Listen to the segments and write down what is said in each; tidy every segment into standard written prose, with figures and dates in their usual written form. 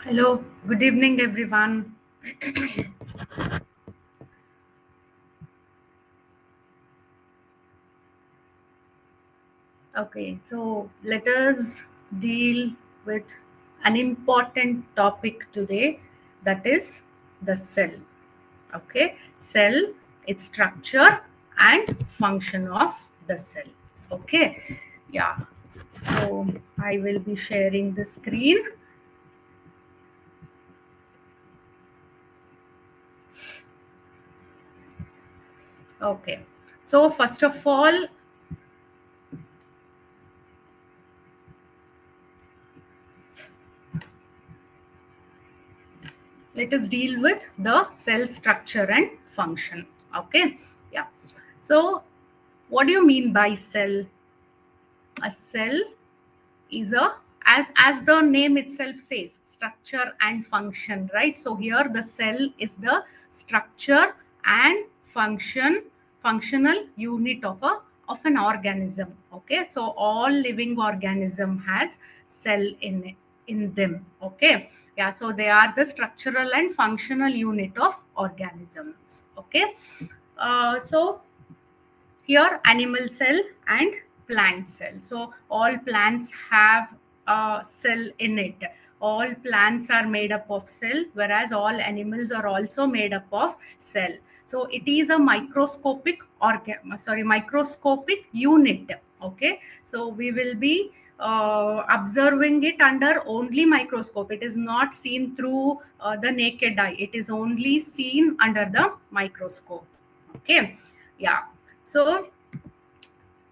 Hello, good evening, everyone. Okay, so let us deal with an important topic today, that is the cell. Okay, cell, its structure and function of the cell. Okay, yeah, so I will be sharing the screen. Okay, so first of all, let us deal with the cell structure and function. Okay, yeah. So what do you mean by cell? A cell is a, as the name itself says, structure and function, right? So here the cell is the structure and functional unit of an organism. Okay, so all living organism has cell in them. Okay, yeah, so they are the structural and functional unit of organisms. Okay, so here animal cell and plant cell. So all plants have a cell in it. All plants are made up of cell, whereas all animals are also made up of cell. So it is a microscopic unit. Okay, so we will be observing it under only microscope. It is not seen through the naked eye. It is only seen under the microscope. Okay, yeah. So,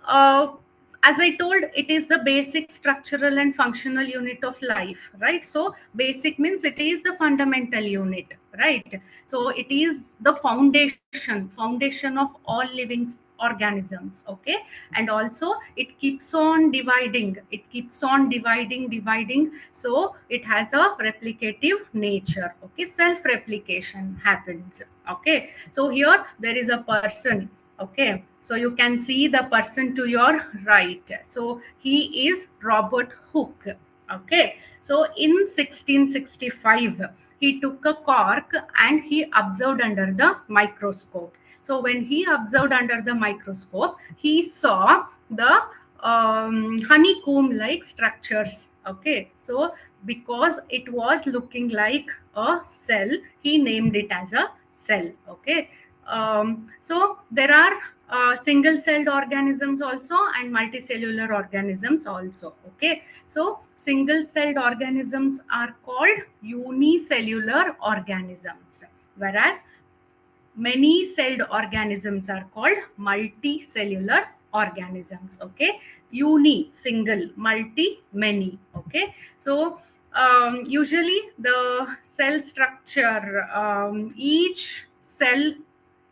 uh, as I told, it is the basic structural and functional unit of life, right? So, basic means it is the fundamental unit, right? So, it is the foundation of all living organisms. Okay, and also it keeps on dividing. It keeps on dividing. So, it has a replicative nature. Okay, self-replication happens. Okay, so here there is a person. Okay, so you can see the person to your right. So he is Robert Hooke. Okay, so in 1665 he took a cork and he observed under the microscope. So when he observed under the microscope, he saw the honeycomb like structures. Okay, so because it was looking like a cell, he named it as a cell. Okay, so there are single celled organisms also and multicellular organisms also. Okay, so single celled organisms are called unicellular organisms, whereas many celled organisms are called multicellular organisms. Okay, uni single, multi many. Okay, so usually the cell structure, each cell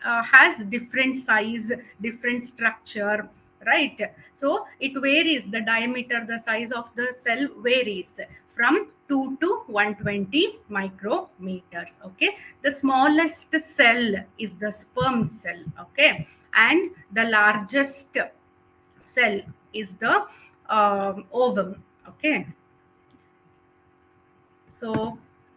has different size, different structure, right? So it varies, the diameter, the size of the cell varies from 2 to 120 micrometers. Okay, the smallest cell is the sperm cell. Okay, and the largest cell is the ovum. Okay, so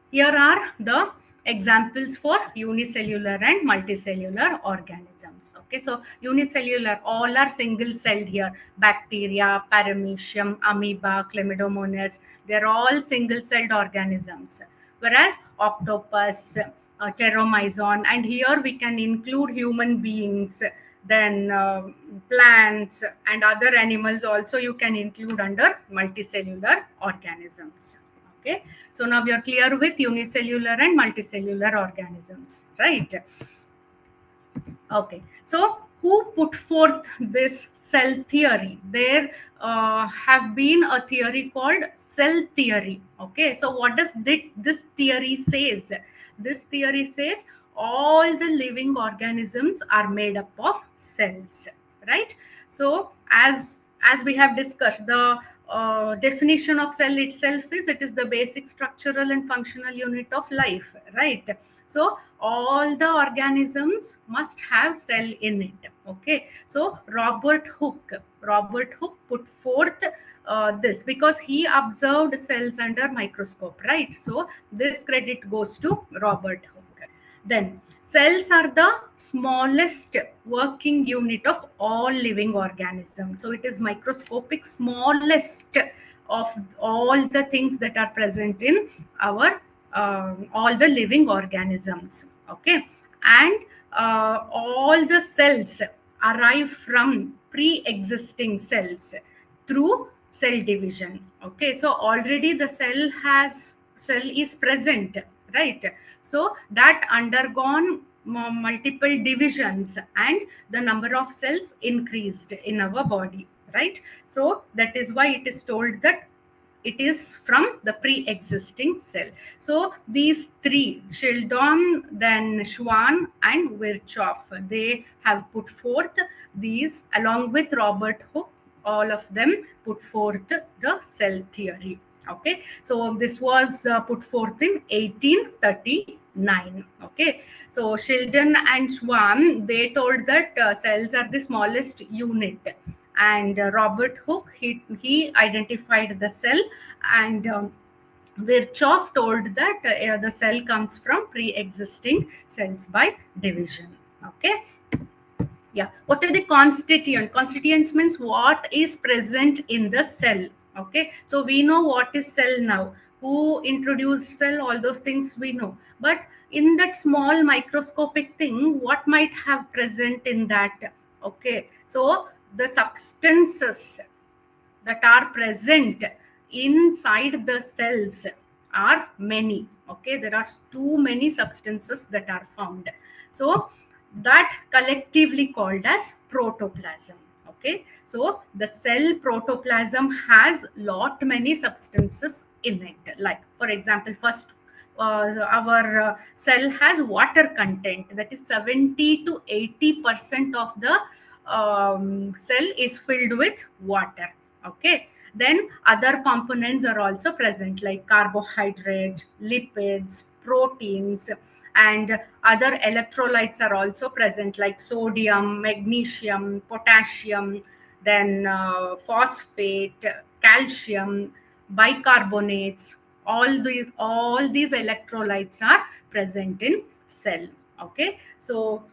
here are the examples for unicellular and multicellular organisms. Okay, so unicellular, all are single celled here. Bacteria, paramecium, amoeba, chlamydomonas, they're all single celled organisms. Whereas octopus, pteromyzon, and here we can include human beings, then plants and other animals also you can include under multicellular organisms. Okay, so now we are clear with unicellular and multicellular organisms, right? Okay, so who put forth this cell theory? There have been a theory called cell theory. Okay, so what does this theory says? This theory says all the living organisms are made up of cells, right? So as we have discussed, the definition of cell itself is it is the basic structural and functional unit of life, right? So all the organisms must have cell in it. Okay, so Robert Hooke put forth this, because he observed cells under microscope, right? So this credit goes to Robert Hooke. Then cells are the smallest working unit of all living organisms. So it is microscopic smallest of all the things that are present in our all the living organisms. Okay, and all the cells arrive from pre-existing cells through cell division. Okay, so already the cell is present, right? So that undergone multiple divisions, and the number of cells increased in our body, right? So that is why it is told that it is from the pre-existing cell. So these three, Sheldon, then Schwann and Virchow, they have put forth these along with Robert Hooke. All of them put forth the cell theory. Okay, so this was put forth in 1839. Okay, so Sheldon and Schwann, they told that cells are the smallest unit, and Robert Hooke, he identified the cell, and Virchow told that the cell comes from pre-existing cells by division. Okay, yeah. What are the constituent? Constituents means what is present in the cell. Okay, so we know what is cell now. Who introduced cell? All those things we know. But in that small microscopic thing, what might have present in that? Okay, so the substances that are present inside the cells are many. Okay, there are too many substances that are found, so that collectively called as protoplasm. Okay, so the cell protoplasm has lot many substances in it. Like for example, first our cell has water content, that is 70 to 80% of the cell is filled with water. Okay, then other components are also present, like carbohydrate, lipids, proteins, and other electrolytes are also present, like sodium, magnesium, potassium, then phosphate, calcium, bicarbonates. All these electrolytes are present in cell. Okay, so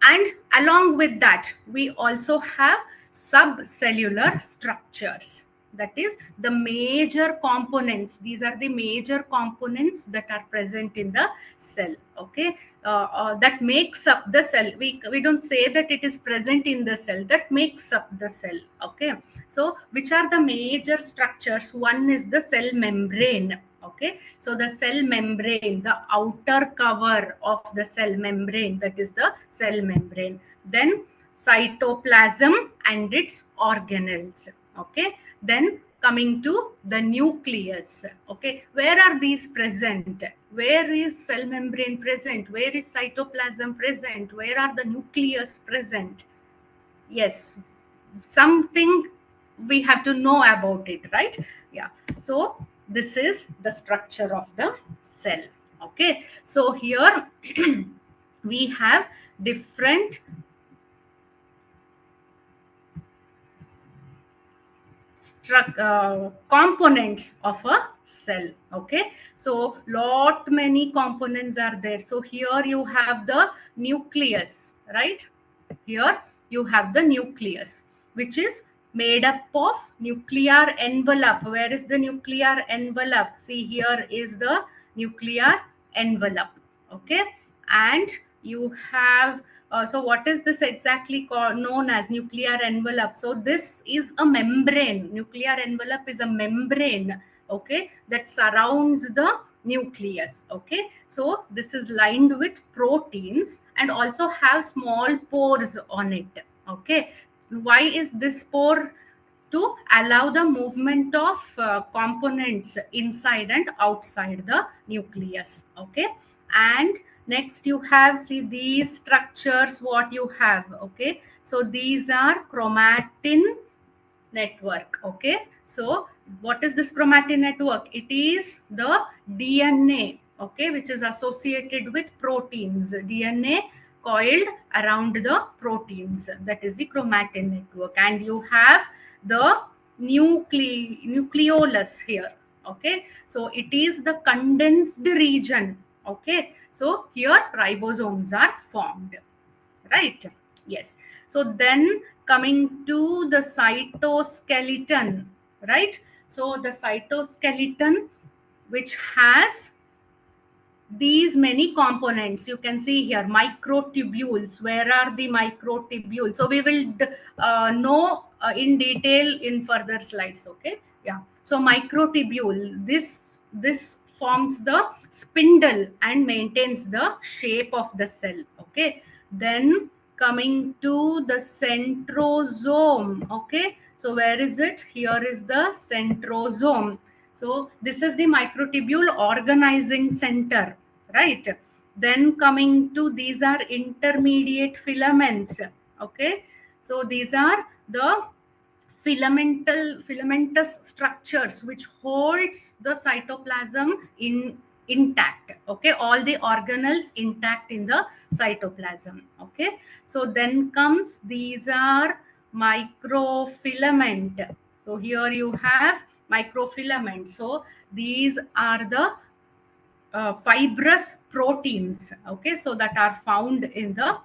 and along with that, we also have subcellular structures. That is the major components. These are the major components that are present in the cell. Okay, that makes up the cell. We don't say that it is present in the cell. That makes up the cell. Okay, so which are the major structures? One is the cell membrane. Okay, so the cell membrane, the outer cover of the cell membrane, that is the cell membrane. Then cytoplasm and its organelles. Okay, then coming to the nucleus. Okay, where are these present? Where is cell membrane present? Where is cytoplasm present? Where are the nucleus present? Yes, something we have to know about it, right? Yeah, so this is the structure of the cell. Okay, so here we have different components of a cell. Okay, so lot many components are there. So here you have the nucleus, right? Here you have the nucleus, which is made up of nuclear envelope. Where is the nuclear envelope? See, here is the nuclear envelope. Okay, and you have so what is this exactly known as nuclear envelope? So this is a membrane. Nuclear envelope is a membrane, okay, that surrounds the nucleus. Okay, so this is lined with proteins and also have small pores on it. Okay, why is this pore? To allow the movement of components inside and outside the nucleus. Okay, and next you have, see these structures what you have. Okay, so these are chromatin network. Okay, so what is this chromatin network? It is the DNA, okay, which is associated with proteins. DNA coiled around the proteins, that is the chromatin network, and you have the nucleolus here. Okay, so it is the condensed region. Okay, so here ribosomes are formed, right? Yes. So then coming to the cytoskeleton, right? So the cytoskeleton, which has these many components, you can see here microtubules. Where are the microtubules? So we will know in detail in further slides. Okay, yeah. So microtubule, this forms the spindle and maintains the shape of the cell. Okay, then coming to the centrosome. Okay, so where is it? Here is the centrosome. So this is the microtubule organizing center, right? Then coming to, these are intermediate filaments. Okay, so these are the filamentous structures which holds the cytoplasm in intact. Okay, all the organelles intact in the cytoplasm. Okay, so then comes, these are microfilament. So here you have microfilament. So these are the fibrous proteins. Okay, so that are found in the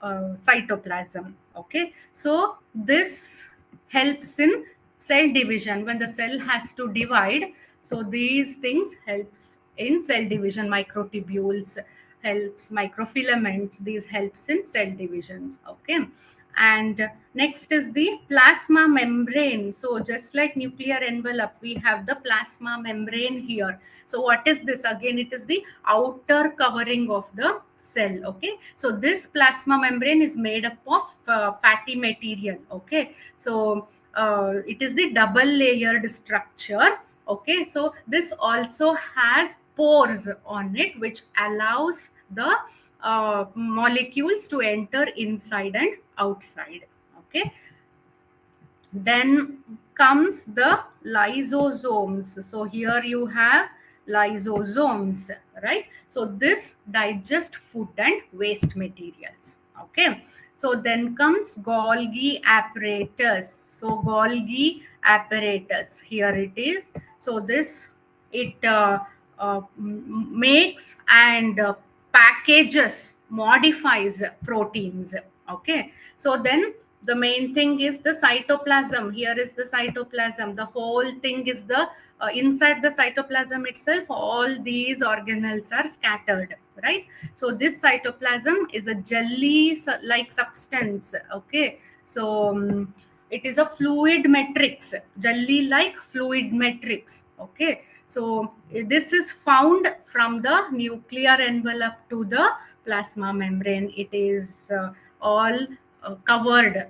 cytoplasm. Okay, so this helps in cell division when the cell has to divide. So these things helps in cell division. Microtubules helps, microfilaments, these helps in cell divisions. Okay, and next is the plasma membrane. So just like nuclear envelope, we have the plasma membrane here. So what is this? Again, it is the outer covering of the cell. Okay, so this plasma membrane is made up of fatty material. Okay, so it is the double layered structure. Okay, so this also has pores on it, which allows the molecules to enter inside and outside. Okay, then comes the lysosomes. So here you have lysosomes, right? So this digest food and waste materials. Okay, so then comes Golgi apparatus. So Golgi apparatus, here it is. So this, it makes and packages, modifies proteins. Okay, so then the main thing is the cytoplasm. Here is the cytoplasm. The whole thing is the inside the cytoplasm itself, all these organelles are scattered, right? So this cytoplasm is a jelly like substance. Okay, so it is a fluid matrix, jelly like fluid matrix. Okay, so this is found from the nuclear envelope to the plasma membrane. It is all covered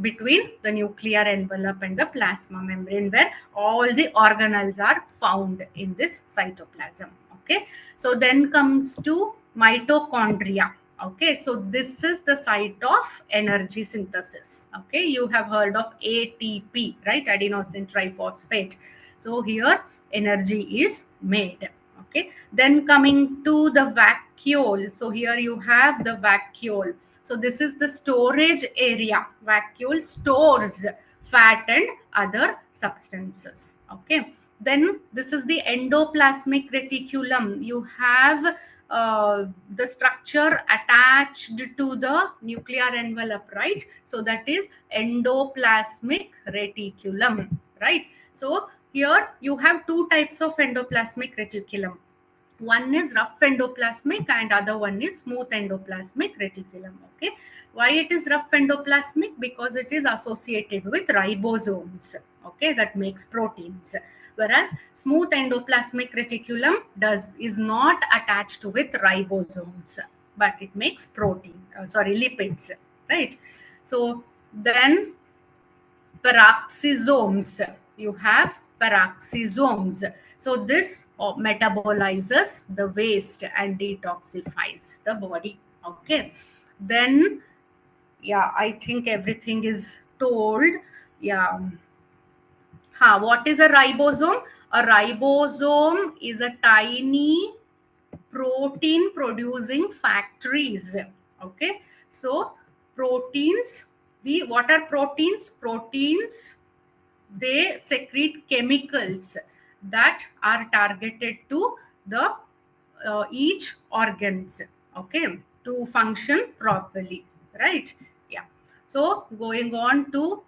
between the nuclear envelope and the plasma membrane, where all the organelles are found in this cytoplasm. Okay, so then comes to mitochondria. Okay, so this is the site of energy synthesis. Okay, you have heard of ATP, right? Adenosine triphosphate. So here energy is made. Okay, then coming to the vacuole. So here you have the vacuole. So this is the storage area. Vacuole stores fat and other substances. Okay, then this is the endoplasmic reticulum. You have the structure attached to the nuclear envelope, right? So that is endoplasmic reticulum, right? So here you have two types of endoplasmic reticulum. One is rough endoplasmic and other one is smooth endoplasmic reticulum. Okay, why it is rough endoplasmic? Because it is associated with ribosomes. Okay, that makes proteins, whereas smooth endoplasmic reticulum is not attached with ribosomes, but it makes protein, lipids, right? So then peroxisomes, you have peroxisomes. So this metabolizes the waste and detoxifies the body. Okay, then yeah, I think everything is told. Yeah, what is a ribosome? A ribosome is a tiny protein producing factories. Okay, so proteins, what are proteins? Proteins, they secrete chemicals that are targeted to the each organs, okay, to function properly, right? Yeah. So going on to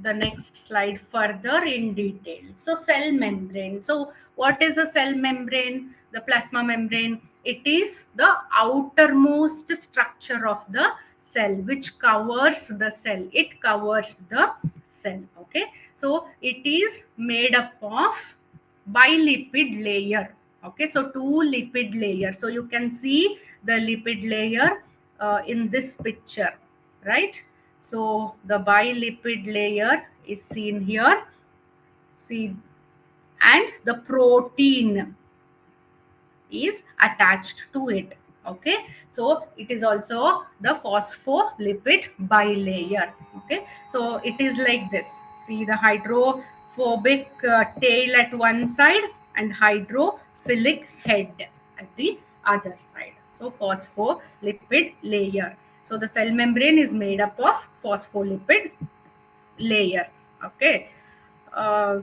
the next slide further in detail. So cell membrane. So what is a cell membrane? The plasma membrane, it is the outermost structure of the cell which covers the cell. It covers the cell. Okay, so it is made up of bilipid layer. Okay, so two lipid layers. So you can see the lipid layer in this picture, right? So the bilipid layer is seen here. See, and the protein is attached to it. Okay, so it is also the phospholipid bilayer. Okay, so it is like this. See the hydrophobic tail at one side and hydrophilic head at the other side. So phospholipid layer. So the cell membrane is made up of phospholipid layer. Okay,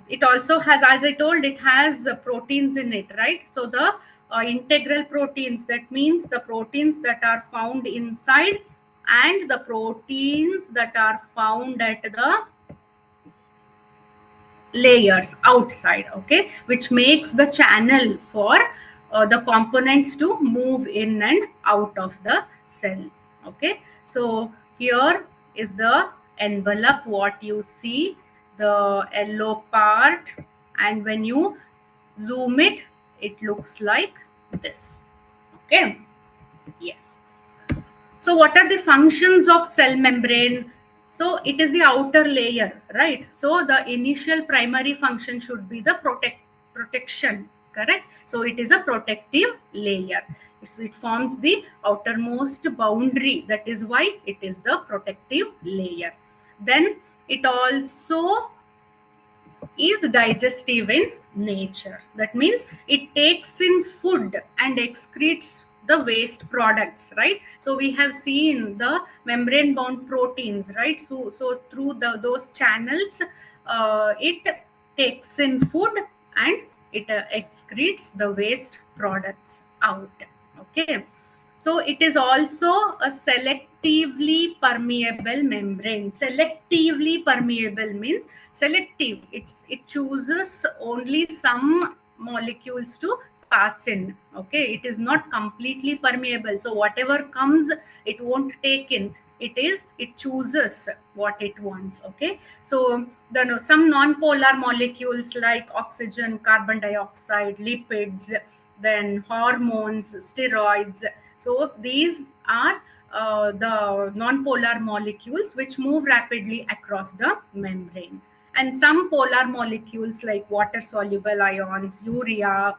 it also has, as I told, it has proteins in it, right? So the integral proteins, that means the proteins that are found inside and the proteins that are found at the layers outside, okay, which makes the channel for the components to move in and out of the cell. Okay, so here is the envelope, what you see, the yellow part, and when you zoom it, it looks like this. Okay, yes. So what are the functions of cell membrane? So it is the outer layer, right? So the initial primary function should be the protection, correct? So it is a protective layer. So it forms the outermost boundary. That is why it is the protective layer. Then it also is digestive in nature. That means it takes in food and excretes the waste products, right? So we have seen the membrane bound proteins, right? So through those channels, it takes in food and it excretes the waste products out. Okay, so it is also a selectively permeable membrane. Selectively permeable means selective. It chooses only some molecules to pass in. Okay, it is not completely permeable. So whatever comes, it won't take in. It chooses what it wants. Okay, so some non-polar molecules like oxygen, carbon dioxide, lipids, then hormones, steroids. So these are the non-polar molecules which move rapidly across the membrane. And some polar molecules like water soluble ions, urea,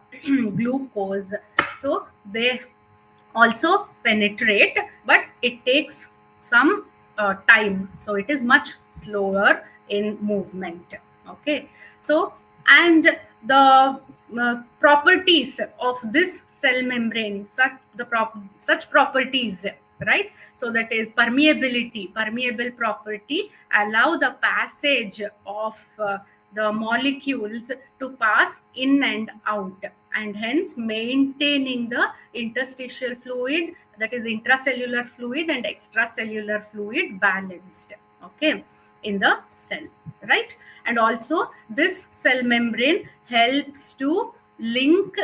glucose, so they also penetrate, but it takes some time, so it is much slower in movement. Okay, so and the properties of this cell membrane, such properties, right? So that is permeable property allow the passage of the molecules to pass in and out, and hence maintaining the interstitial fluid, that is intracellular fluid and extracellular fluid, balanced, okay, in the cell, right? And also this cell membrane helps to link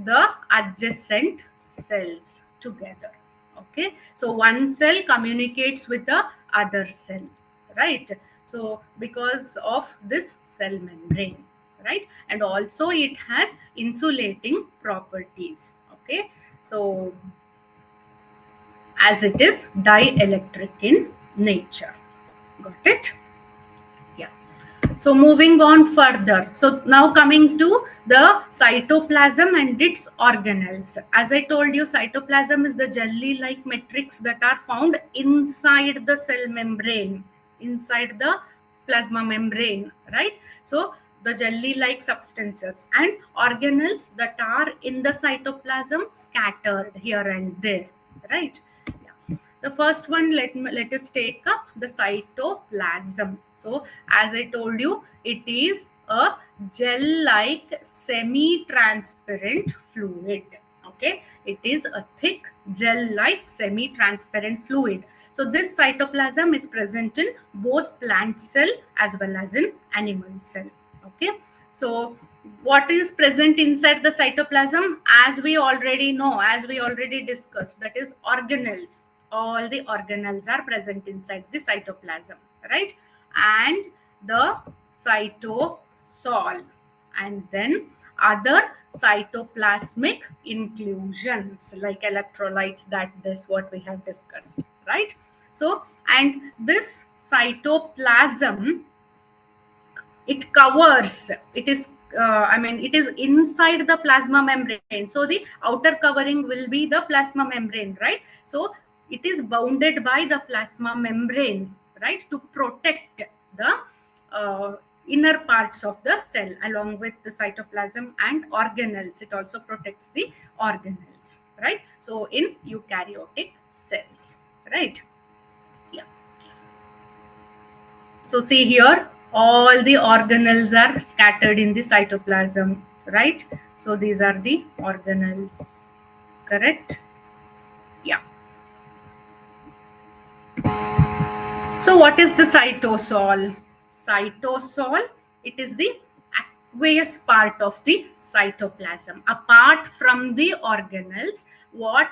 the adjacent cells together. Okay, so one cell communicates with the other cell, right? So because of this cell membrane, right? And also it has insulating properties. Okay, so as it is dielectric in nature. Got it? Yeah. So moving on further. So now coming to the cytoplasm and its organelles. As I told you, cytoplasm is the jelly-like matrix that are found inside the cell membrane, inside the plasma membrane, right? So the jelly-like substances, and organelles that are in the cytoplasm scattered here and there, right? Yeah. The first one, let us take up the cytoplasm. So as I told you, it is a gel-like semi-transparent fluid. Okay, it is a thick gel-like semi-transparent fluid. So this cytoplasm is present in both plant cell as well as in animal cell. Okay, so what is present inside the cytoplasm? As we already know, as we already discussed, that is organelles. All the organelles are present inside the cytoplasm, right? And the cytosol, and then other cytoplasmic inclusions like electrolytes, that this what we have discussed, right? So, and this cytoplasm, it covers, it is it is inside the plasma membrane. So the outer covering will be the plasma membrane, right? So it is bounded by the plasma membrane, right, to protect the inner parts of the cell along with the cytoplasm and organelles. It also protects the organelles, right? So in eukaryotic cells, right? Yeah. So see here, all the organelles are scattered in the cytoplasm, right? So these are the organelles, correct? Yeah. So what is the cytosol? Cytosol, it is the aqueous part of the cytoplasm. Apart from the organelles, what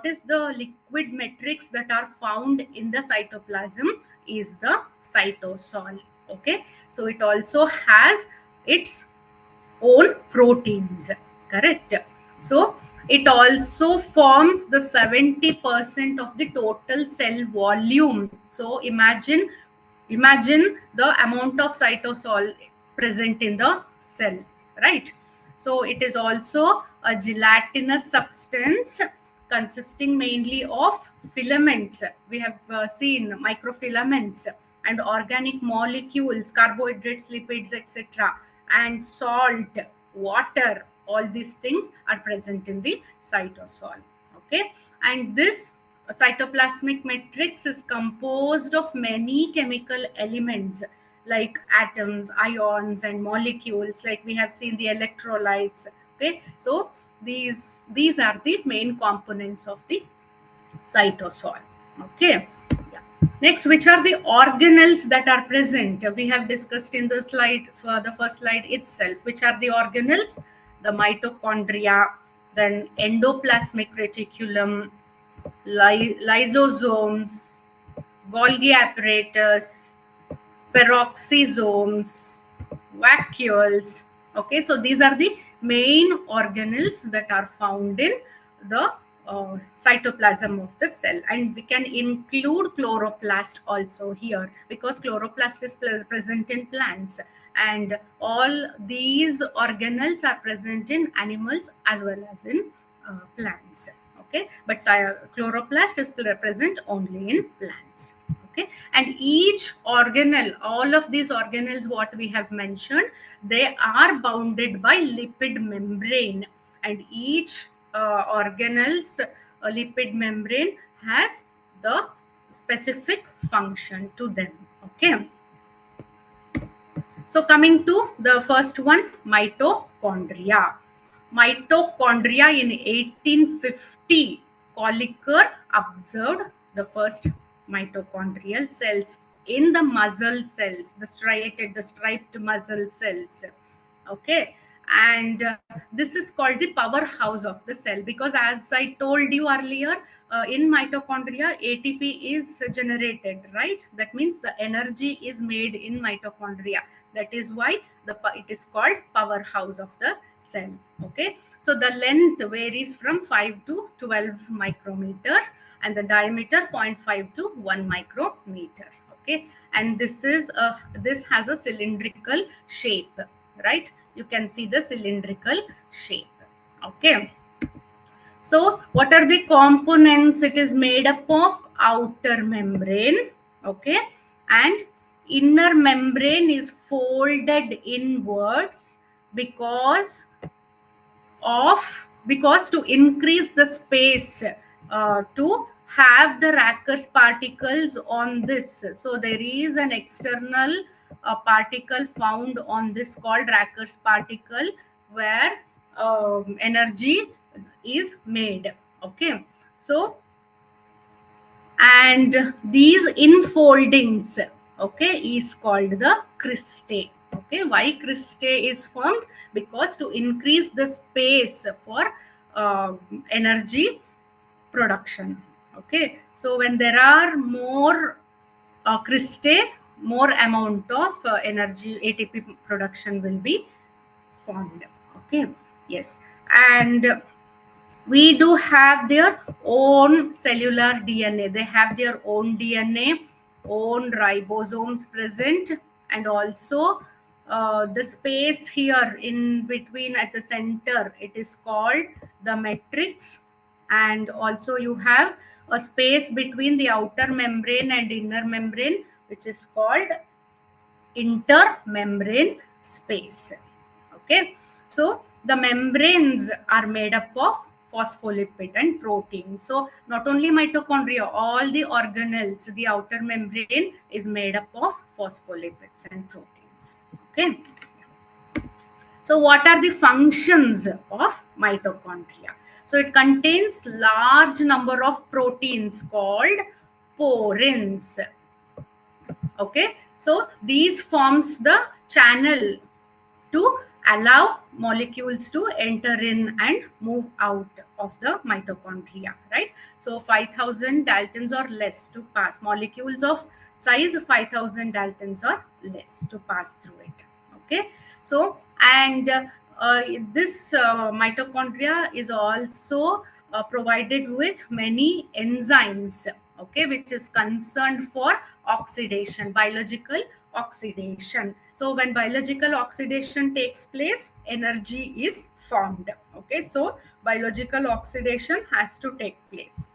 is the liquid matrix that are found in the cytoplasm is the cytosol. Okay, so it also has its own proteins, correct? So it also forms the 70% of the total cell volume. So imagine the amount of cytosol present in the cell, right? So it is also a gelatinous substance consisting mainly of filaments. We have seen microfilaments and organic molecules, carbohydrates, lipids, etc., and salt, water. All these things are present in the cytosol. Okay, and this cytoplasmic matrix is composed of many chemical elements like atoms, ions, and molecules, like we have seen the electrolytes. Okay, so these are the main components of the cytosol. Okay. Yeah. Next, which are the organelles that are present? We have discussed in the slide, for the first slide itself. Which are the organelles? The mitochondria, then endoplasmic reticulum, lysosomes, Golgi apparatus, peroxisomes, vacuoles. Okay, so these are the main organelles that are found in the cytoplasm of the cell, and we can include chloroplast also here because chloroplast is present in plants, and all these organelles are present in animals as well as in plants. Okay, but chloroplast is present only in plants. Okay, and each organelle, all of these organelles what we have mentioned, they are bounded by lipid membrane, and each organelle's lipid membrane has the specific function to them. Okay, so coming to the first one, mitochondria. Mitochondria in 1850, Colliker observed the first mitochondrial cells in the muscle cells, the striped muscle cells. Okay, and this is called the powerhouse of the cell because, as I told you earlier, in mitochondria ATP is generated, right? That means the energy is made in mitochondria. That is why it is called powerhouse of the cell. Okay, so the length varies from 5 to 12 micrometers and the diameter 0.5 to 1 micrometer. Okay, and this has a cylindrical shape, right? You can see the cylindrical shape. Okay, so what are the components? It is made up of outer membrane, okay, and inner membrane is folded inwards because to increase the space to have the Racker's particles on this. So there is an external particle found on this called Racker's particle, where energy is made. Okay, so and these infoldings, okay, is called the cristae. Okay, why cristae is formed? Because to increase the space for energy production. Okay, so when there are more cristae, more amount of energy ATP production will be formed. Okay, yes, and we do have their own cellular DNA. They have their own DNA, own ribosomes present, and also the space here in between at the center, it is called the matrix. And also you have a space between the outer membrane and inner membrane, which is called intermembrane space. Okay, so the membranes are made up of phospholipid and protein. So not only mitochondria, all the organelles, the outer membrane is made up of phospholipids and proteins. Okay, so what are the functions of mitochondria? So it contains large number of proteins called porins. Okay, so these forms the channel to allow molecules to enter in and move out of the mitochondria, right? So 5000 daltons or less to pass, molecules of size 5000 daltons or less to pass through it. Okay, so and this mitochondria is also provided with many enzymes, okay, which is concerned for oxidation, biological oxidation. So when biological oxidation takes place, energy is formed. Okay, so biological oxidation has to take place.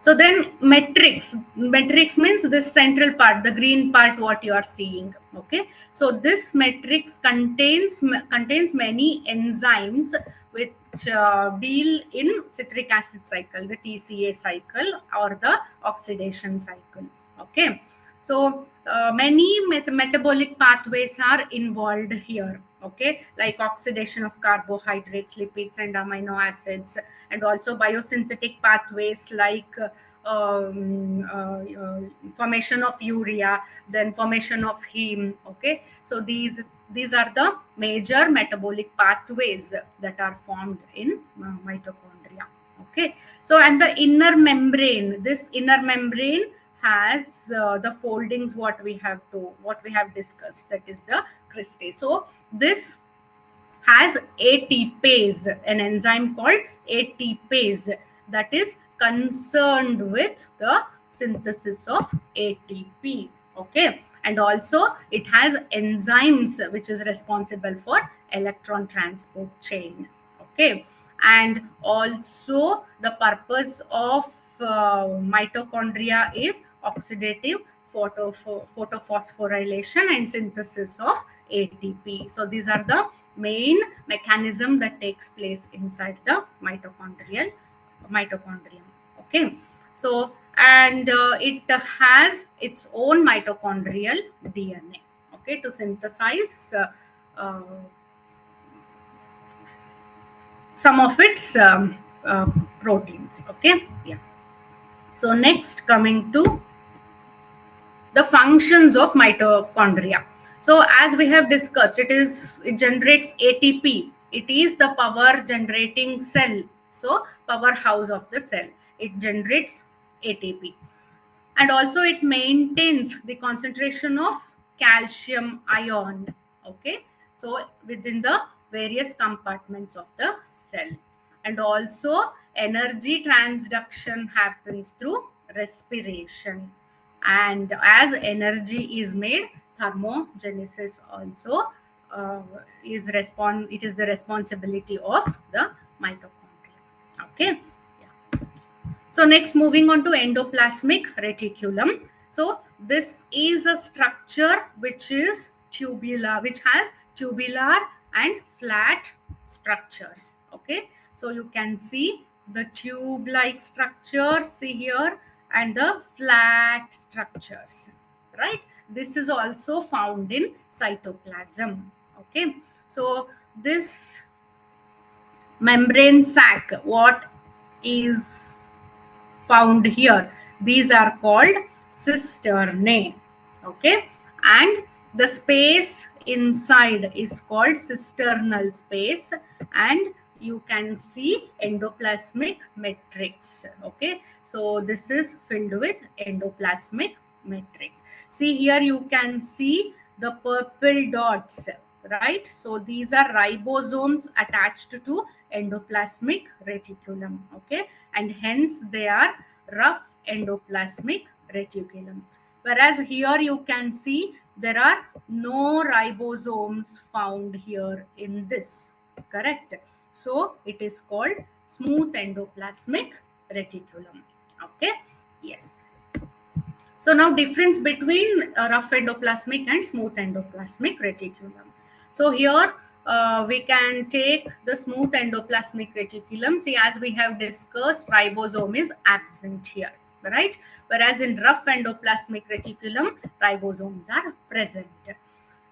So then matrix means this central part, the green part, what you are seeing. Okay, so this matrix contains many enzymes which deal in citric acid cycle, the TCA cycle, or the oxidation cycle. Okay, so many metabolic pathways are involved here. Okay, like oxidation of carbohydrates, lipids, and amino acids, and also biosynthetic pathways like formation of urea, then formation of heme. Okay, so these are the major metabolic pathways that are formed in mitochondria. Okay, so and the inner membrane, this inner membrane has the foldings what we have discussed, that is the cristae. So this has ATPase, an enzyme called ATPase, that is concerned with the synthesis of ATP. Okay, and also it has enzymes which is responsible for electron transport chain. Okay, and also the purpose of mitochondria is oxidative photophosphorylation and synthesis of ATP. So these are the main mechanism that takes place inside the mitochondrium. Okay, so and it has its own mitochondrial DNA. Okay, to synthesize some of its proteins. Okay, yeah. So next, coming to the functions of mitochondria. So as we have discussed, it generates ATP. It is the power generating cell. So powerhouse of the cell. It generates ATP. And also it maintains the concentration of calcium ion. Okay, so within the various compartments of the cell. And also energy transduction happens through respiration, and as energy is made, thermogenesis also it is the responsibility of the mitochondria. Okay, yeah. So next, moving on to endoplasmic reticulum. So this is a structure which is tubular, which has tubular and flat structures. Okay, so you can see the tube-like structures, see here, and the flat structures, right? This is also found in cytoplasm. Okay, so this membrane sac, what is found here, these are called cisternae. Okay, and the space inside is called cisternal space, and you can see endoplasmic matrix. Okay, so this is filled with endoplasmic matrix. See here, you can see the purple dots, right? So these are ribosomes attached to endoplasmic reticulum. Okay, and hence they are rough endoplasmic reticulum. Whereas here you can see there are no ribosomes found here in this, correct? So it is called smooth endoplasmic reticulum. Okay, yes. So now difference between rough endoplasmic and smooth endoplasmic reticulum. So here we can take the smooth endoplasmic reticulum. See, as we have discussed, ribosome is absent here, right? Whereas in rough endoplasmic reticulum, ribosomes are present.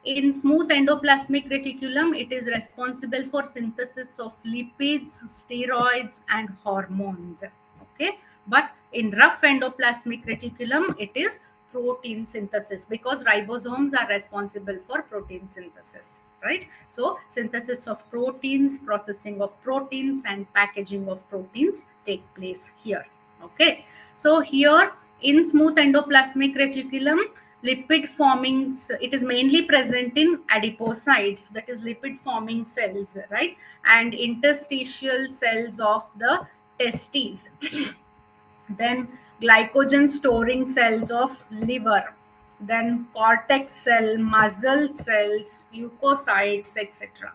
In smooth endoplasmic reticulum, it is responsible for synthesis of lipids, steroids, and hormones. Okay, but in rough endoplasmic reticulum, it is protein synthesis, because ribosomes are responsible for protein synthesis, right? So synthesis of proteins, processing of proteins, and packaging of proteins take place here. Okay, so here in smooth endoplasmic reticulum, lipid forming, it is mainly present in adipocytes, that is lipid forming cells, right? And interstitial cells of the testes. Then glycogen storing cells of liver, then cortex cell, muscle cells, leukocytes, etc.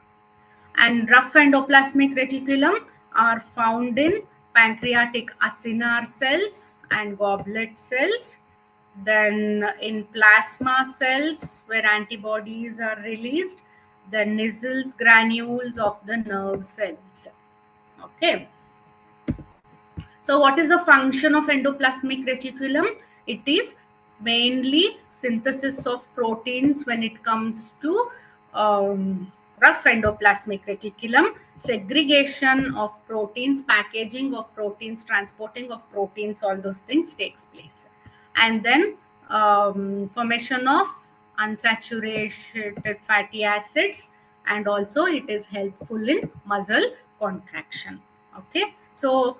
And rough endoplasmic reticulum are found in pancreatic acinar cells and goblet cells, then in plasma cells where antibodies are released, the Nissls granules of the nerve cells. Okay, so what is the function of endoplasmic reticulum? It is mainly synthesis of proteins when it comes to rough endoplasmic reticulum, segregation of proteins, packaging of proteins, transporting of proteins, all those things takes place. And then formation of unsaturated fatty acids, and also it is helpful in muscle contraction. Okay, so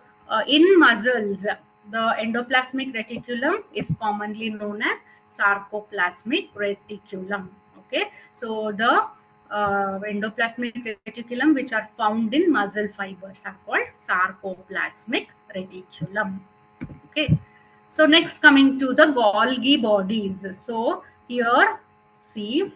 in muscles, the endoplasmic reticulum is commonly known as sarcoplasmic reticulum. Okay, so the endoplasmic reticulum which are found in muscle fibers are called sarcoplasmic reticulum. Okay, so next coming to the Golgi bodies. So here, see,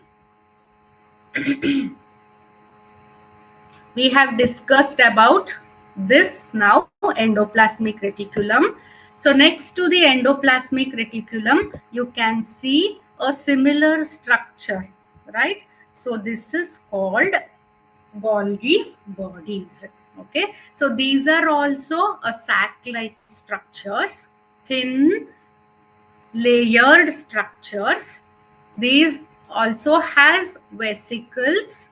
we have discussed about this now, endoplasmic reticulum. So next to the endoplasmic reticulum, you can see a similar structure, right? So this is called Golgi bodies. Okay, so these are also a sac-like structures, thin layered structures. These also has vesicles.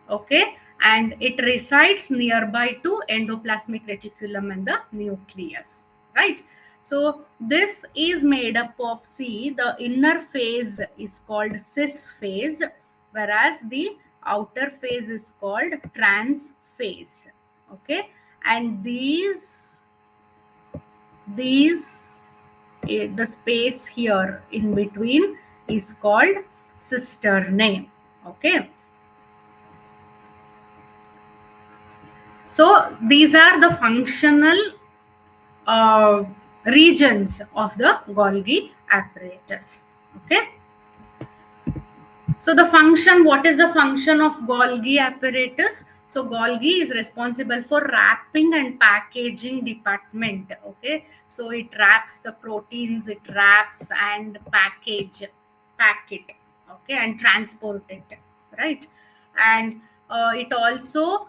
Okay, and it resides nearby to endoplasmic reticulum and the nucleus, right? So this is made up of, see, the inner phase is called cis phase, whereas the outer phase is called trans phase. Okay, and these the space here in between is called cisternae. Okay, so these are the functional uh, regions of the Golgi apparatus. Okay, so the function, what is the function of Golgi apparatus? So Golgi is responsible for wrapping and packaging department. Okay, so it wraps the proteins, it wraps and pack it, okay, and transport it, right? And it also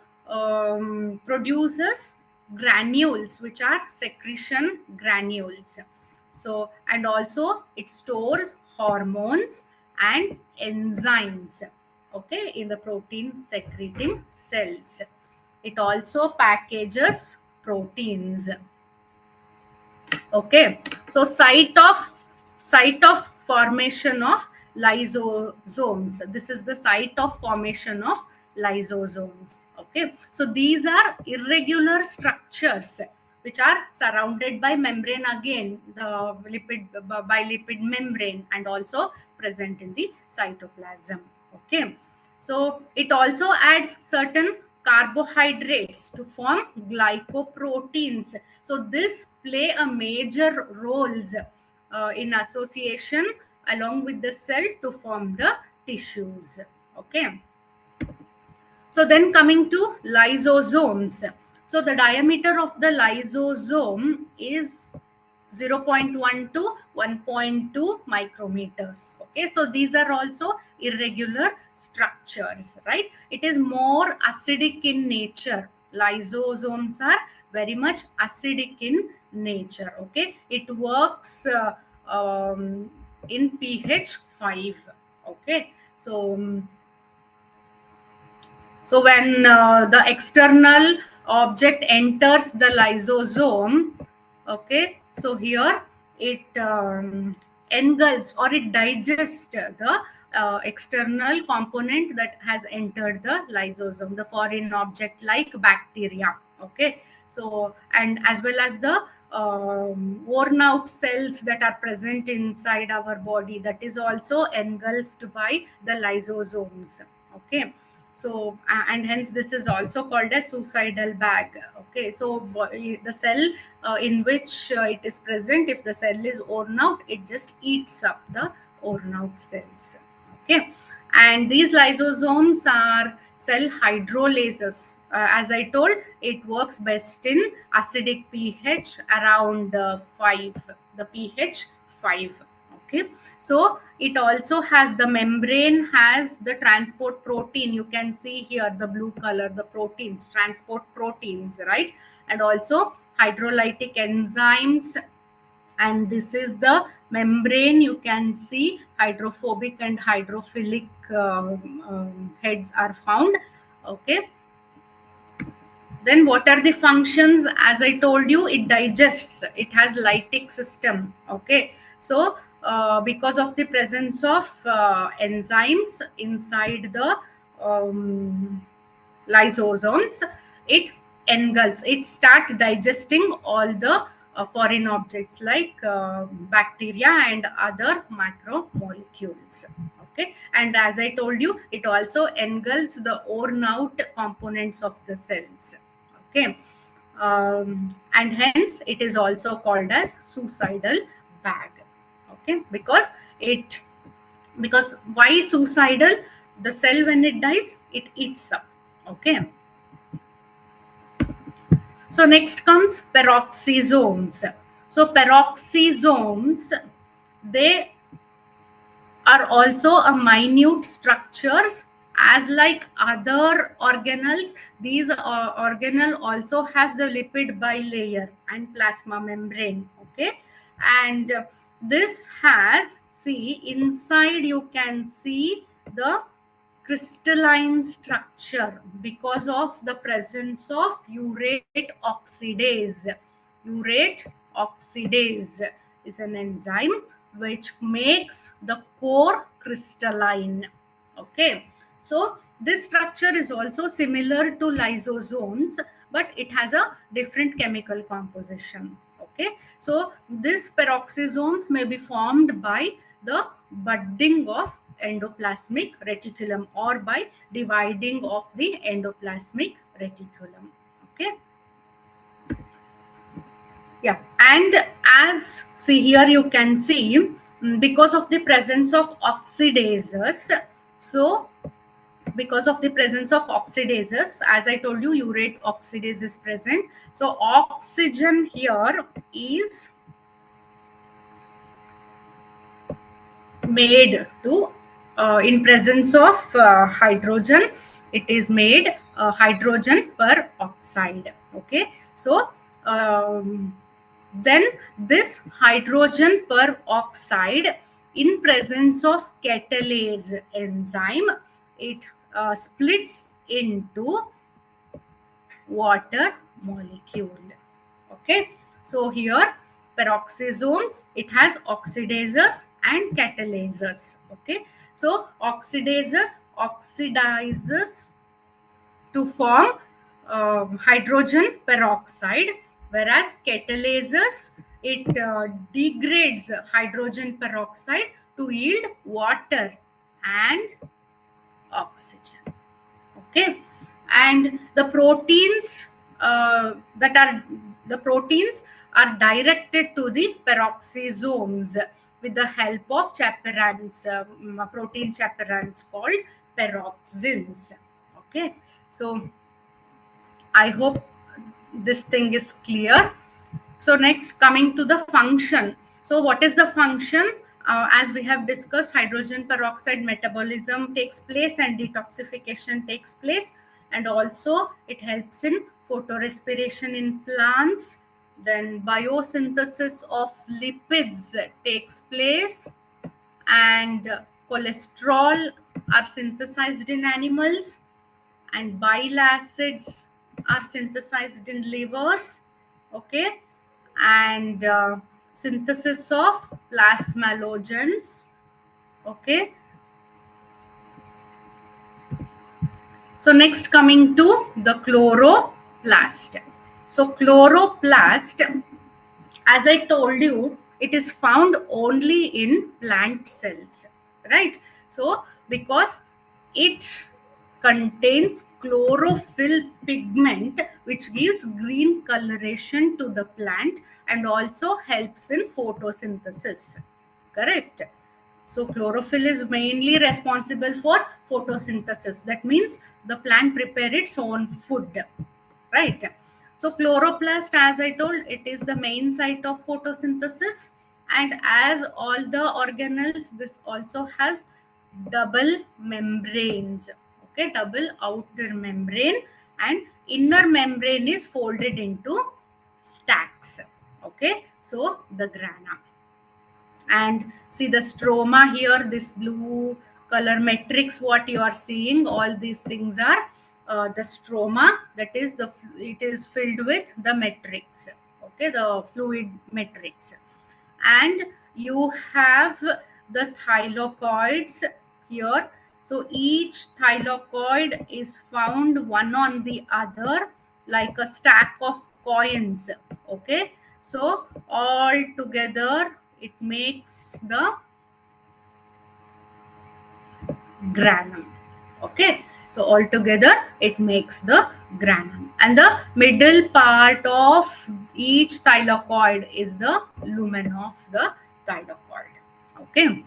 produces granules, which are secretion granules. So, and also it stores hormones and enzymes, okay, in the protein secreting cells. It also packages proteins. Okay, so site of formation of lysosomes. This is the site of formation of lysosomes. Okay, so these are irregular structures which are surrounded by membrane, again the bilipid membrane, and also present in the cytoplasm. Okay, so it also adds certain carbohydrates to form glycoproteins. So this play a major roles in association along with the cell to form the tissues. Okay. So then coming to lysosomes. So the diameter of the lysosome is 0.1 to 1.2 micrometers. Okay, so these are also irregular structures, right? It is more acidic in nature. Lysosomes are very much acidic in nature. Okay, it works in pH 5. Okay, so when the external object enters the lysosome, okay, so here it engulfs or it digests the external component that has entered the lysosome, the foreign object like bacteria. Okay, so and as well as the worn out cells that are present inside our body, that is also engulfed by the lysosomes. Okay, so and hence this is also called a suicidal bag. Okay, so the cell in which it is present, if the cell is worn out, it just eats up the worn out cells. Okay, and these lysosomes are cell hydrolases. As I told, it works best in acidic pH around 5, the pH 5. Okay, so it also has, the membrane has the transport protein. You can see here the blue color, the proteins, transport proteins, right? And also hydrolytic enzymes. And this is the membrane. You can see hydrophobic and hydrophilic heads are found. Okay, then what are the functions? As I told you, it digests, it has lytic system. Okay, so because of the presence of enzymes inside the lysosomes, it engulfs, it start digesting all the foreign objects like bacteria and other macromolecules. Okay, and as I told you, it also engulfs the worn out components of the cells. Okay, and hence it is also called as suicidal bag. Okay, because why suicidal? The cell, when it dies, it eats up. Okay, so next comes peroxisomes. So peroxisomes, they are also a minute structures as like other organelles. These organelle also has the lipid bilayer and plasma membrane. Okay, and this has, see inside you can see the crystalline structure because of the presence of urate oxidase. Urate oxidase is an enzyme which makes the core crystalline. Okay, so this structure is also similar to lysosomes, but it has a different chemical composition. Okay, so these peroxisomes may be formed by the budding of endoplasmic reticulum or by dividing of the endoplasmic reticulum. Okay, yeah, and as see here you can see, because of the presence of oxidases, so because of the presence of oxidases, as I told you, urate oxidase is present. So oxygen here is made to in presence of hydrogen, it is made hydrogen peroxide. Okay, so then this hydrogen peroxide, in presence of catalase enzyme, it splits into water molecule. Okay, so here peroxisomes, it has oxidases and catalases. Okay, so oxidases oxidizes to form hydrogen peroxide, whereas catalases, it degrades hydrogen peroxide to yield water and oxygen. Okay, and the proteins that are the proteins are directed to the peroxisomes with the help of chaperones, protein chaperones called peroxins. Okay, so I hope this thing is clear. So next, coming to the function. So what is the function? As we have discussed, hydrogen peroxide metabolism takes place and detoxification takes place, and also it helps in photorespiration in plants. Then biosynthesis of lipids takes place, and cholesterol are synthesized in animals, and bile acids are synthesized in livers. Okay, and synthesis of plasmalogens. Okay, so next, coming to the chloroplast. So chloroplast, as I told you, it is found only in plant cells, right? So because it contains chlorophyll pigment, which gives green coloration to the plant and also helps in photosynthesis. Correct. So chlorophyll is mainly responsible for photosynthesis. That means the plant prepare its own food, right? So chloroplast, as I told, it is the main site of photosynthesis, and as all the organelles, this also has double membranes. Okay, double outer membrane, and inner membrane is folded into stacks. Okay, so the grana. And see the stroma here, this blue color matrix, what you are seeing, all these things are the stroma, that is it is filled with the matrix. Okay, the fluid matrix. And you have the thylakoids here. So each thylakoid is found one on the other like a stack of coins. Okay, so all together it makes the granum. Okay, so all together it makes the granum, and the middle part of each thylakoid is the lumen of the thylakoid. Okay,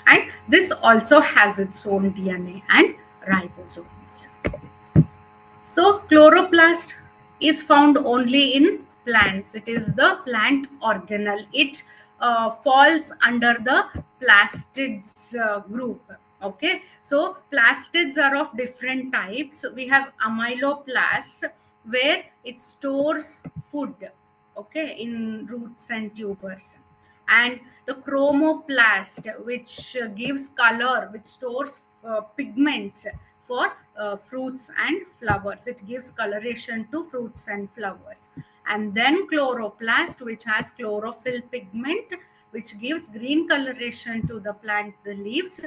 and this also has its own DNA and ribosomes. So chloroplast is found only in plants. It is the plant organelle. It falls under the plastids group. Okay, so plastids are of different types. We have amyloplasts, where it stores food, okay, in roots and tubers, and the chromoplast, which gives color, which stores pigments for fruits and flowers. It gives coloration to fruits and flowers. And then chloroplast, which has chlorophyll pigment, which gives green coloration to the plant, the leaves,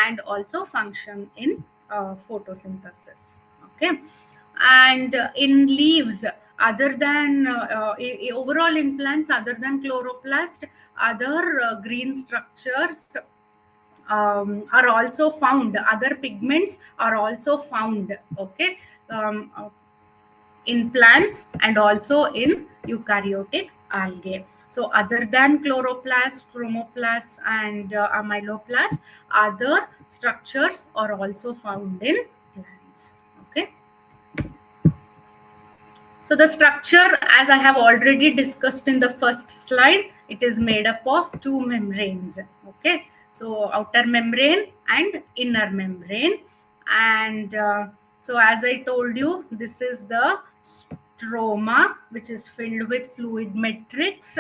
and also function in photosynthesis. Okay, and in leaves, other than overall in plants, other than chloroplast, other green structures are also found. Other pigments are also found. Okay, in plants and also in eukaryotic algae. So other than chloroplast, chromoplast, and amyloplast, other structures are also found in plants. Okay, so the structure, as I have already discussed in the first slide, it is made up of two membranes. Okay, so outer membrane and inner membrane. And so as I told you, this is the stroma, which is filled with fluid matrix,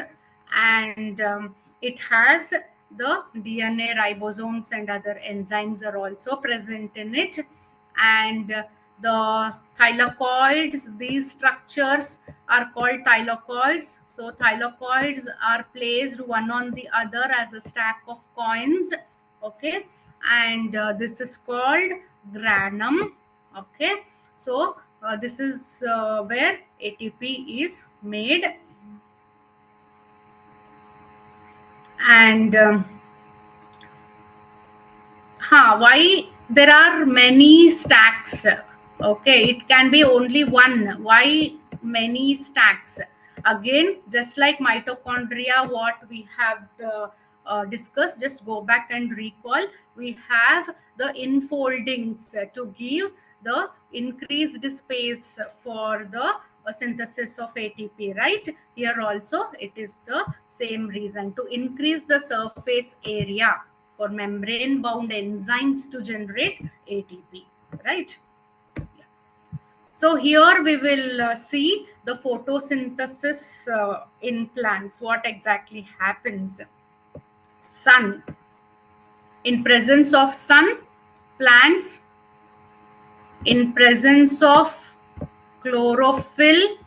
and it has the DNA, ribosomes, and other enzymes are also present in it. And the thylakoids, these structures are called thylakoids. So thylakoids are placed one on the other as a stack of coins. Okay, and this is called granum. Okay, so this is where ATP is made. And why there are many stacks? Okay, it can be only one. Why many stacks? Again, just like mitochondria, what we have discussed, just go back and recall. We have the infoldings to give the increased space for the synthesis of ATP, right? Here also it is the same reason, to increase the surface area for membrane bound enzymes to generate ATP, right? So here we will see the photosynthesis in plants. What exactly happens? Sun. In presence of sun, plants, in presence of chlorophyll,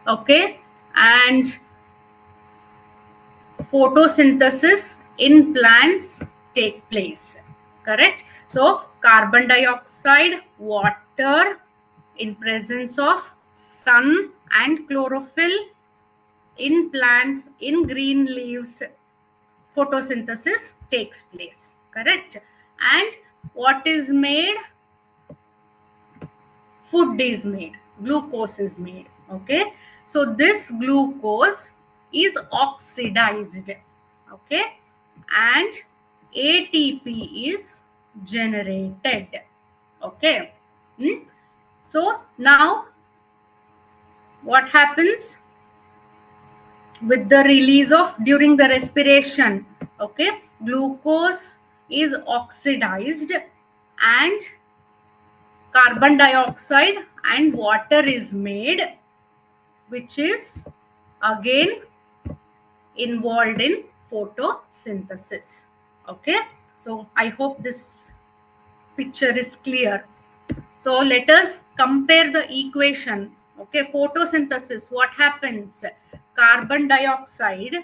okay, and photosynthesis in plants take place, correct? So carbon dioxide, water, in presence of sun and chlorophyll in plants, in green leaves, photosynthesis takes place, correct? And what is made? Food is made, glucose is made. Okay, so this glucose is oxidized, okay, and ATP is generated. Okay. So now what happens with the release of during the respiration? Okay, glucose is oxidized and carbon dioxide and water is made, which is again involved in photosynthesis. Okay, so I hope this picture is clear. So let us compare the equation. Okay, photosynthesis, what happens? Carbon dioxide,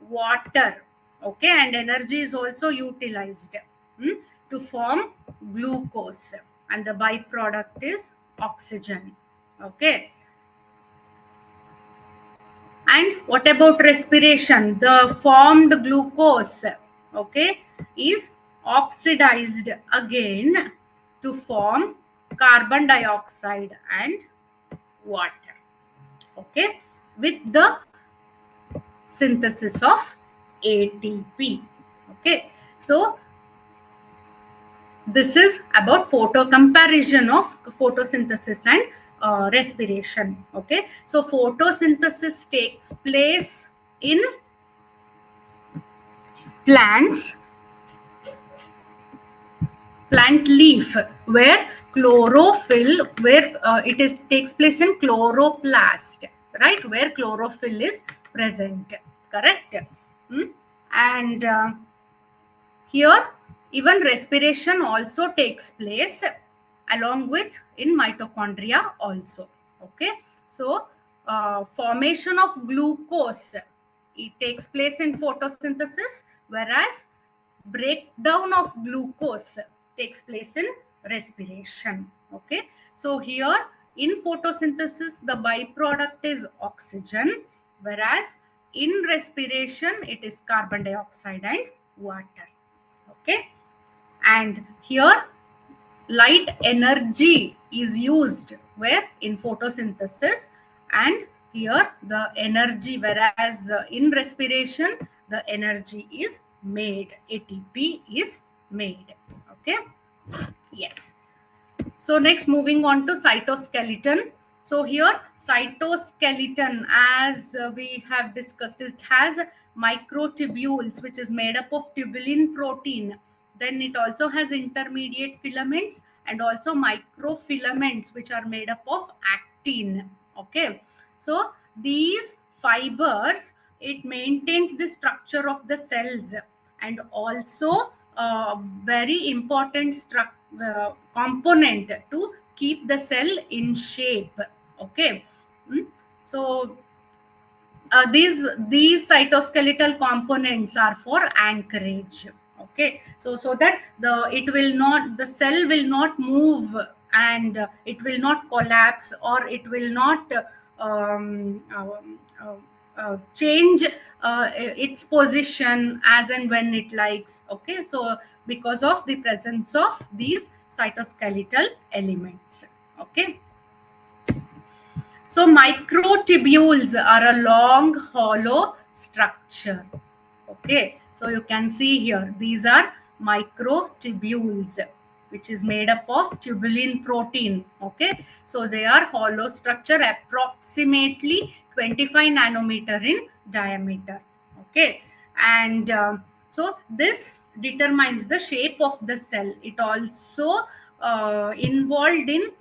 water, okay, and energy is also utilized to form glucose, and the byproduct is oxygen. Okay. And what about respiration? The formed glucose, okay, is oxidized again to form carbon dioxide and water, okay, with the synthesis of ATP. Okay, so this is about comparison of photosynthesis and respiration. Okay, so photosynthesis takes place in plants, plant leaf, where chlorophyll, where it is takes place in chloroplast, right, where chlorophyll is present, correct? And here even respiration also takes place along with in mitochondria also. Okay, so formation of glucose, it takes place in photosynthesis, whereas breakdown of glucose takes place in respiration. Okay, so here in photosynthesis the byproduct is oxygen, whereas in respiration it is carbon dioxide and water. Okay, and here light energy is used where in photosynthesis, and here the energy, whereas in respiration the energy is made, ATP is made. Okay, yes. So next, moving on to cytoskeleton. So here cytoskeleton, as we have discussed, it has microtubules which is made up of tubulin protein. Then it also has intermediate filaments and also microfilaments, which are made up of actin. Okay, so these fibers, it maintains the structure of the cells, and also very important component to keep the cell in shape. Okay. So these cytoskeletal components are for anchorage. Okay, so that the cell will not move, and it will not collapse, or it will not change its position as and when it likes. Okay, so because of the presence of these cytoskeletal elements. Okay. So microtubules are a long hollow structure. Okay, so you can see here, these are microtubules, which is made up of tubulin protein. Okay, so they are hollow structure, approximately 25 nanometer in diameter. Okay, and so this determines the shape of the cell. It also involved in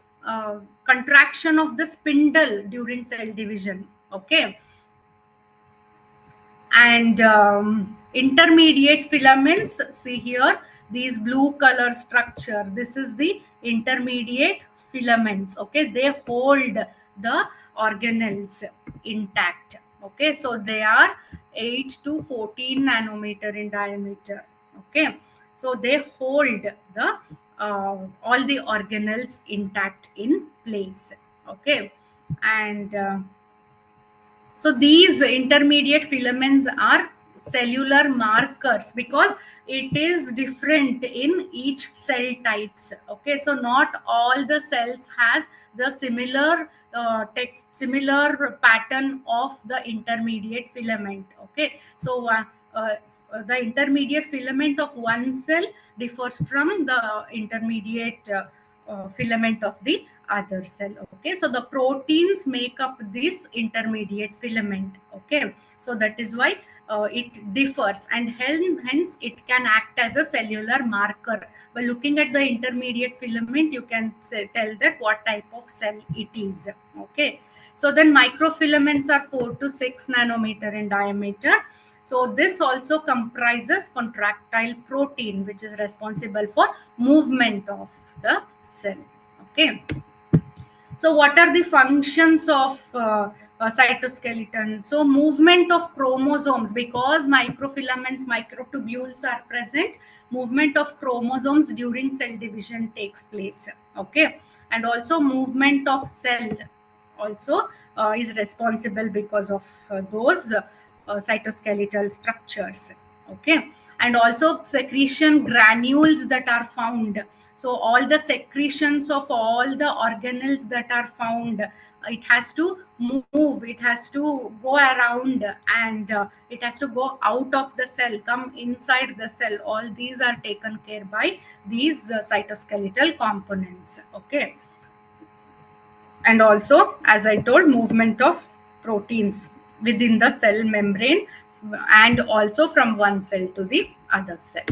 contraction of the spindle during cell division. Okay, and intermediate filaments, see here, these blue color structure, this is the intermediate filaments. Okay, they hold the organelles intact. Okay, so they are 8 to 14 nanometer in diameter. Okay, so they hold the all the organelles intact in place. Okay, and so these intermediate filaments are cellular markers, because it is different in each cell types. Okay, so not all the cells has the similar similar pattern of the intermediate filament. Okay, so the intermediate filament of one cell differs from the intermediate filament of the other cell. Okay, so the proteins make up this intermediate filament. Okay, so that is why it differs, and hence it can act as a cellular marker. By looking at the intermediate filament, you can tell that what type of cell it is. Okay, so then microfilaments are 4 to 6 nanometer in diameter. So this also comprises contractile protein, which is responsible for movement of the cell. Okay, so what are the functions of cytoskeleton? So movement of chromosomes, because microfilaments, microtubules are present, movement of chromosomes during cell division takes place. Okay, and also movement of cell also is responsible because of those cytoskeletal structures. Okay, and also secretion granules that are found. So all the secretions of all the organelles that are found, it has to move, it has to go around, and it has to go out of the cell, come inside the cell. All these are taken care by these cytoskeletal components. Okay, and also, as I told, movement of proteins within the cell membrane, and also from one cell to the other cell.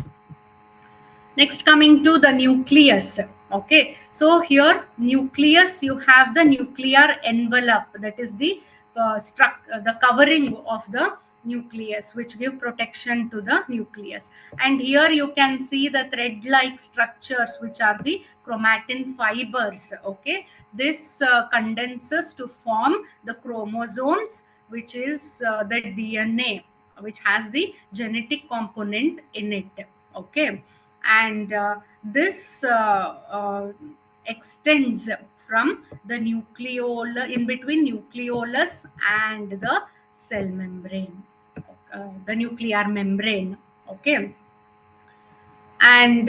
Next, coming to the nucleus. Okay, so here nucleus, you have the nuclear envelope, that is the the covering of the nucleus, which give protection to the nucleus. And here you can see the thread like structures, which are the chromatin fibers. Okay, this condenses to form the chromosomes, which is the DNA, which has the genetic component in it. Okay, and this extends from the nucleolus, in between nucleolus and the cell membrane, the nuclear membrane. Okay, and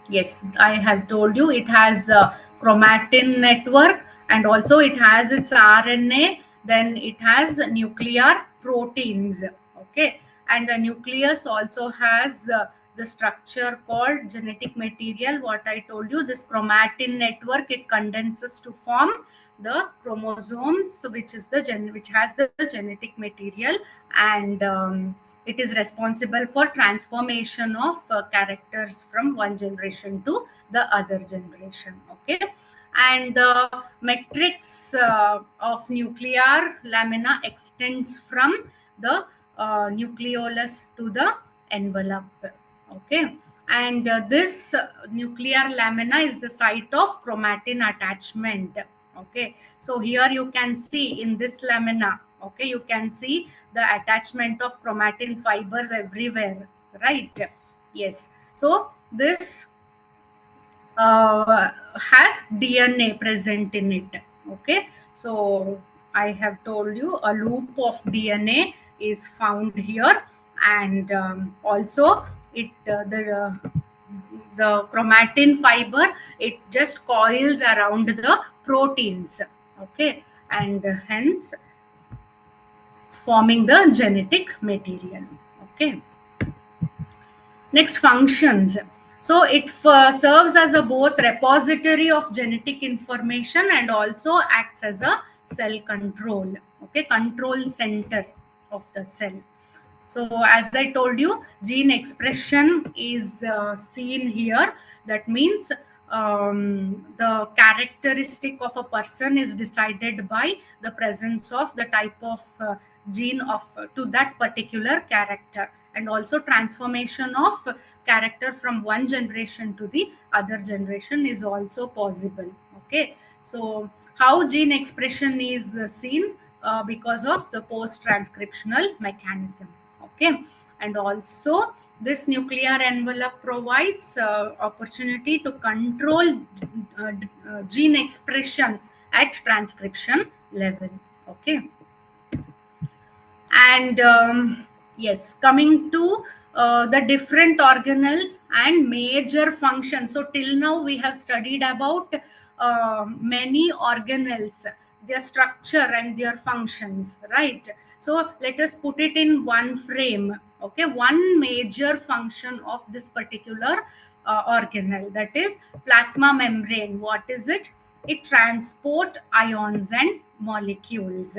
yes, I have told you it has a chromatin network, and also it has its RNA, then it has nuclear proteins. Okay, and the nucleus also has the structure called genetic material. What I told you, this chromatin network, it condenses to form the chromosomes, which is the which has the genetic material, and it is responsible for transformation of characters from one generation to the other generation. Okay, and the matrix of nuclear lamina extends from the nucleolus to the envelope. Okay, and this nuclear lamina is the site of chromatin attachment. Okay, so here you can see in this lamina, okay, you can see the attachment of chromatin fibers everywhere, right? Yes, so this has DNA present in it. Okay, so I have told you a loop of DNA is found here, and also it the chromatin fiber, it just coils around the proteins. Okay, and hence forming the genetic material. Okay, next, functions. So it serves as a both repository of genetic information and also acts as a cell control. Okay, control center of the cell. So as I told you, gene expression is seen here. That means the characteristic of a person is decided by the presence of the type of gene of to that particular character, and also transformation of character from one generation to the other generation is also possible. Okay, so how gene expression is seen because of the post transcriptional mechanism. Okay, and also this nuclear envelope provides opportunity to control gene expression at transcription level. Okay, and yes, coming to the different organelles and major functions. So till now we have studied about many organelles, their structure and their functions, right? So let us put it in one frame. Okay, one major function of this particular organelle, that is plasma membrane. What is it? It transport ions and molecules.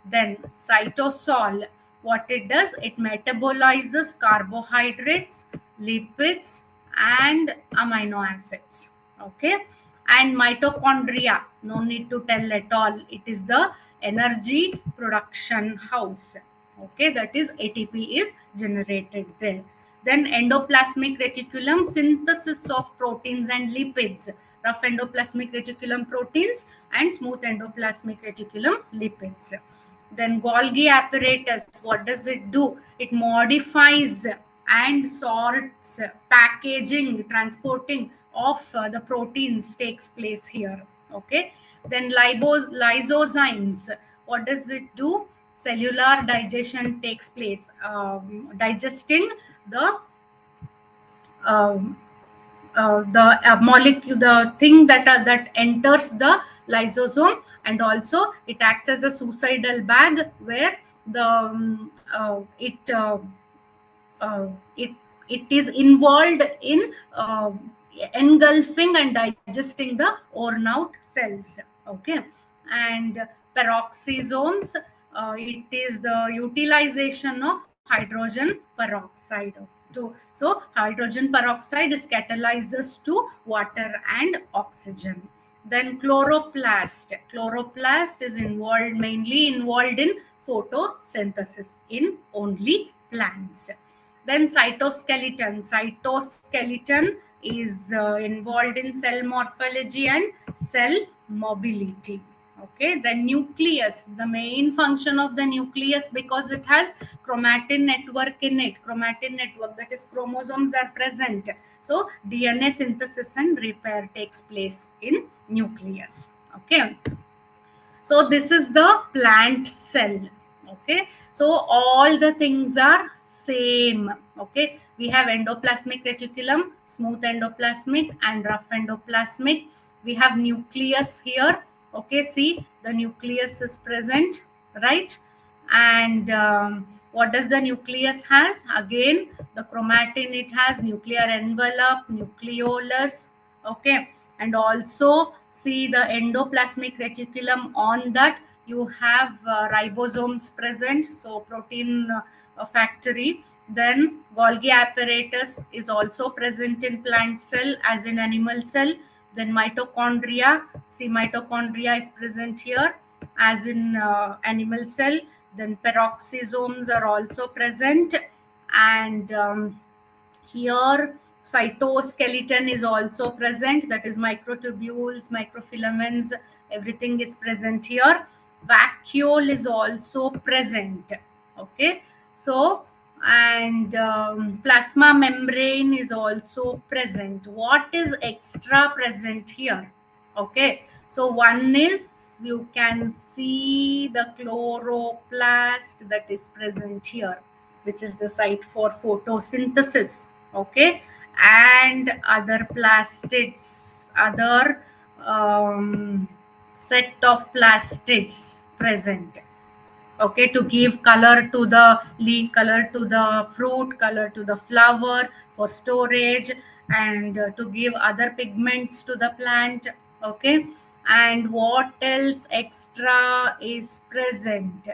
Then cytosol, what it does, it metabolizes carbohydrates, lipids, and amino acids. Okay, and mitochondria, no need to tell at all, it is the energy production house. Okay, that is ATP is generated there. Then endoplasmic reticulum, synthesis of proteins and lipids, rough endoplasmic reticulum proteins and smooth endoplasmic reticulum lipids. Then Golgi apparatus, what does it do? It modifies and sorts, packaging, transporting of the proteins takes place here. Okay, then lysozymes, what does it do? Cellular digestion takes place, digesting the um, molecule, the thing that enters the lysosome, and also it acts as a suicidal bag where the uh, it it is involved in engulfing and digesting the worn out cells. Okay, and peroxisomes, it is the utilization of hydrogen peroxide. So hydrogen peroxide is catalyzes to water and oxygen. Then chloroplast. Chloroplast is mainly involved in photosynthesis in only plants. Then cytoskeleton. Cytoskeleton is involved in cell morphology and cell mobility. Okay, the nucleus, the main function of the nucleus, because it has chromatin network in it, chromatin network, that is chromosomes are present. So DNA synthesis and repair takes place in nucleus. Okay, so this is the plant cell. Okay, so all the things are same. Okay, we have endoplasmic reticulum, smooth endoplasmic and rough endoplasmic. We have nucleus here. Okay, see the nucleus is present, right? And what does the nucleus has? Again, the chromatin, it has nuclear envelope, nucleolus. Okay, and also see the endoplasmic reticulum. On that you have ribosomes present, so protein factory. Then Golgi apparatus is also present in plant cell as in animal cell. Then mitochondria, see mitochondria is present here as in animal cell. Then peroxisomes are also present, and here cytoskeleton is also present, that is microtubules, microfilaments, everything is present here. Vacuole is also present. Okay, so and plasma membrane is also present. What is extra present here? Okay, so one is, you can see the chloroplast that is present here, which is the site for photosynthesis. Okay, and other plastids, other set of plastids present. Okay, to give color to the leaf, color to the fruit, color to the flower, for storage, and to give other pigments to the plant. Okay, and what else extra is present?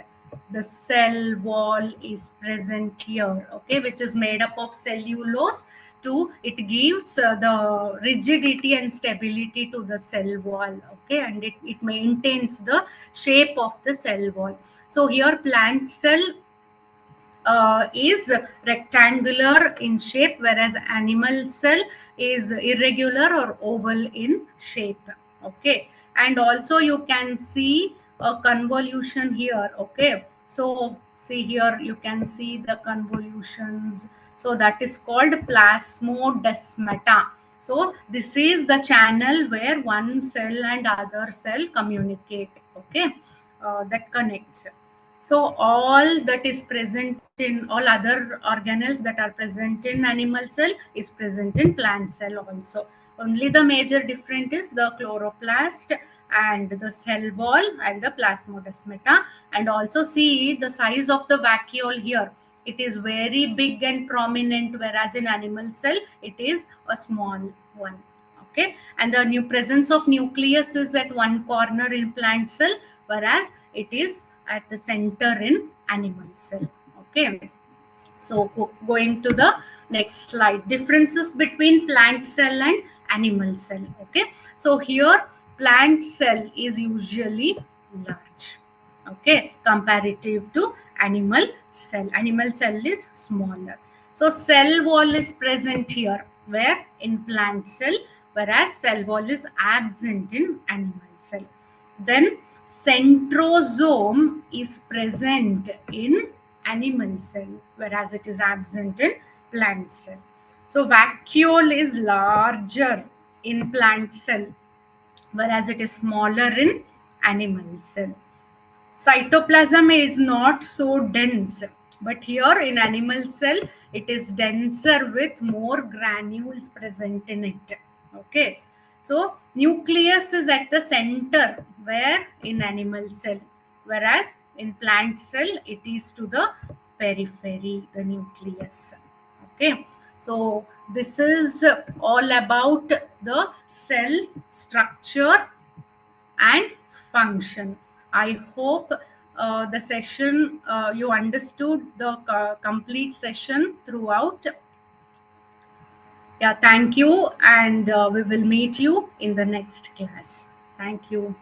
The cell wall is present here. Okay, which is made up of cellulose. To it gives the rigidity and stability to the cell wall. Okay, and it maintains the shape of the cell wall. So here plant cell is rectangular in shape, whereas animal cell is irregular or oval in shape. Okay, and also you can see a convolution here. Okay, so see here you can see the convolutions. So that is called plasmodesmata. So this is the channel where one cell and other cell communicate. Okay, that connects. So all that is present in all other organelles that are present in animal cell is present in plant cell also. Only the major difference is the chloroplast and the cell wall and the plasmodesmata. And also see the size of the vacuole here. It is very big and prominent, whereas in animal cell it is a small one. Okay, and the new presence of nucleus is at one corner in plant cell, whereas it is at the center in animal cell. Okay, so going to the next slide, differences between plant cell and animal cell. Okay, so here plant cell is usually large, okay, comparative to animal cell. Animal cell is smaller. So cell wall is present here, where in plant cell, whereas cell wall is absent in animal cell. Then centrosome is present in animal cell, whereas it is absent in plant cell. So vacuole is larger in plant cell, whereas it is smaller in animal cell. Cytoplasm is not so dense, but here in animal cell it is denser with more granules present in it. Okay, so nucleus is at the center, where in animal cell, whereas in plant cell it is to the periphery, the nucleus. Okay, so this is all about the cell structure and function. I hope the session, you understood the complete session throughout. Yeah, thank you, and we will meet you in the next class. Thank you.